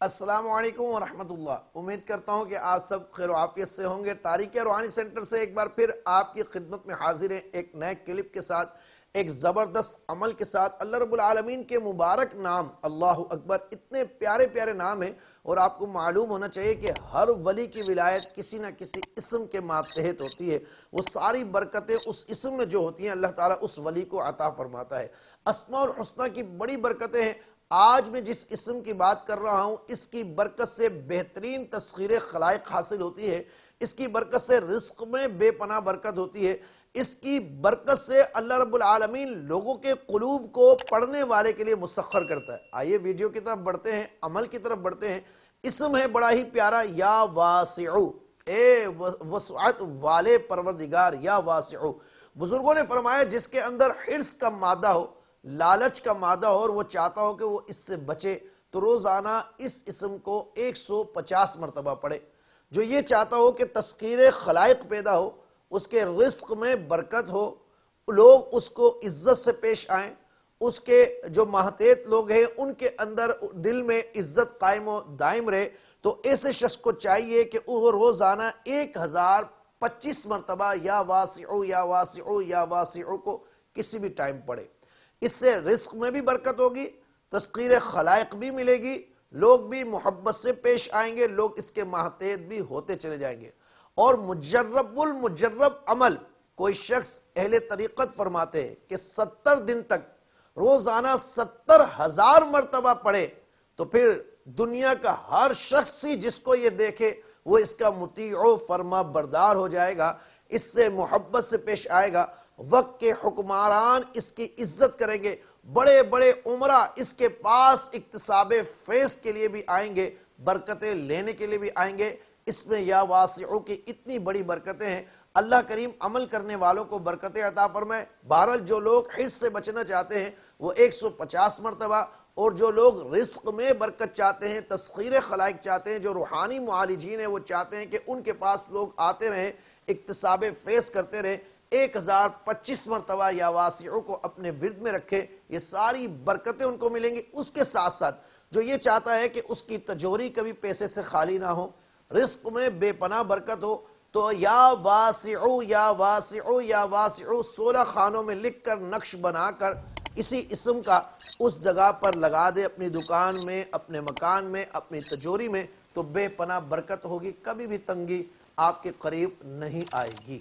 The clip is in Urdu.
السلام علیکم ورحمۃ اللہ۔ امید کرتا ہوں کہ آپ سب خیر و عافیت سے ہوں گے۔ تاریخ روحانی سینٹر سے ایک بار پھر آپ کی خدمت میں حاضر ہیں، ایک نئے کلپ کے ساتھ، ایک زبردست عمل کے ساتھ۔ اللہ رب العالمین کے مبارک نام، اللہ اکبر، اتنے پیارے پیارے نام ہیں، اور آپ کو معلوم ہونا چاہیے کہ ہر ولی کی ولایت کسی نہ کسی اسم کے ماتحت ہوتی ہے۔ وہ ساری برکتیں اس اسم میں جو ہوتی ہیں اللہ تعالیٰ اس ولی کو عطا فرماتا ہے۔ اسماء الحسنی کی بڑی برکتیں ہیں۔ آج میں جس اسم کی بات کر رہا ہوں، اس کی برکت سے بہترین تسخیر خلائق حاصل ہوتی ہے، اس کی برکت سے رزق میں بے پناہ برکت ہوتی ہے، اس کی برکت سے اللہ رب العالمین لوگوں کے قلوب کو پڑھنے والے کے لیے مسخر کرتا ہے۔ آئیے ویڈیو کی طرف بڑھتے ہیں، عمل کی طرف بڑھتے ہیں۔ اسم ہے بڑا ہی پیارا، یا واسعو، اے وسعت والے پروردگار، یا واسعو۔ بزرگوں نے فرمایا جس کے اندر حرص کا مادہ ہو، لالچ کا مادہ ہو، اور وہ چاہتا ہو کہ وہ اس سے بچے، تو روزانہ اس اسم کو 150 مرتبہ پڑھے۔ جو یہ چاہتا ہو کہ تسخیر خلائق پیدا ہو، اس کے رزق میں برکت ہو، لوگ اس کو عزت سے پیش آئیں، اس کے جو محتیط لوگ ہیں ان کے اندر دل میں عزت قائم و دائم رہے، تو ایسے شخص کو چاہیے کہ وہ روزانہ 1025 مرتبہ یا واسعو یا واسعو یا واسعو کو کسی بھی ٹائم پڑھے۔ اس سے رزق میں بھی برکت ہوگی، تسخیر خلائق بھی ملے گی، لوگ بھی محبت سے پیش آئیں گے، لوگ اس کے محتیط بھی ہوتے چلے جائیں گے۔ اور مجرب المجرب عمل، کوئی شخص اہل طریقت فرماتے ہیں کہ 70 دن تک روزانہ 70,000 مرتبہ پڑھے، تو پھر دنیا کا ہر شخص ہی جس کو یہ دیکھے وہ اس کا مطیع و فرما بردار ہو جائے گا، اس سے محبت سے پیش آئے گا۔ وقت کے حکمران اس کی عزت کریں گے، بڑے بڑے عمرہ اس کے پاس اکتساب فیض کے لیے بھی آئیں گے، برکتیں لینے کے لیے بھی آئیں گے۔ اس میں یا واسعو کی اتنی بڑی برکتیں ہیں۔ اللہ کریم عمل کرنے والوں کو برکتیں عطا فرمائے۔ بہرحال جو لوگ حرص سے بچنا چاہتے ہیں وہ 150 مرتبہ، اور جو لوگ رزق میں برکت چاہتے ہیں، تسخیر خلائق چاہتے ہیں، جو روحانی معالجین ہیں وہ چاہتے ہیں کہ ان کے پاس لوگ آتے رہیں، اکتساب فیض کرتے رہیں، 1025 مرتبہ یا واسعو کو اپنے ورد میں رکھے، یہ ساری برکتیں ان کو ملیں گی۔ اس کے ساتھ ساتھ جو یہ چاہتا ہے کہ اس کی تجوری کبھی پیسے سے خالی نہ ہو، رزق میں بے پناہ برکت ہو، تو یا واسعو یا واسعو یا واسعو 16 خانوں میں لکھ کر نقش بنا کر اسی اسم کا اس جگہ پر لگا دے، اپنی دکان میں، اپنے مکان میں، اپنی تجوری میں، تو بے پناہ برکت ہوگی، کبھی بھی تنگی آپ کے قریب نہیں آئے گی۔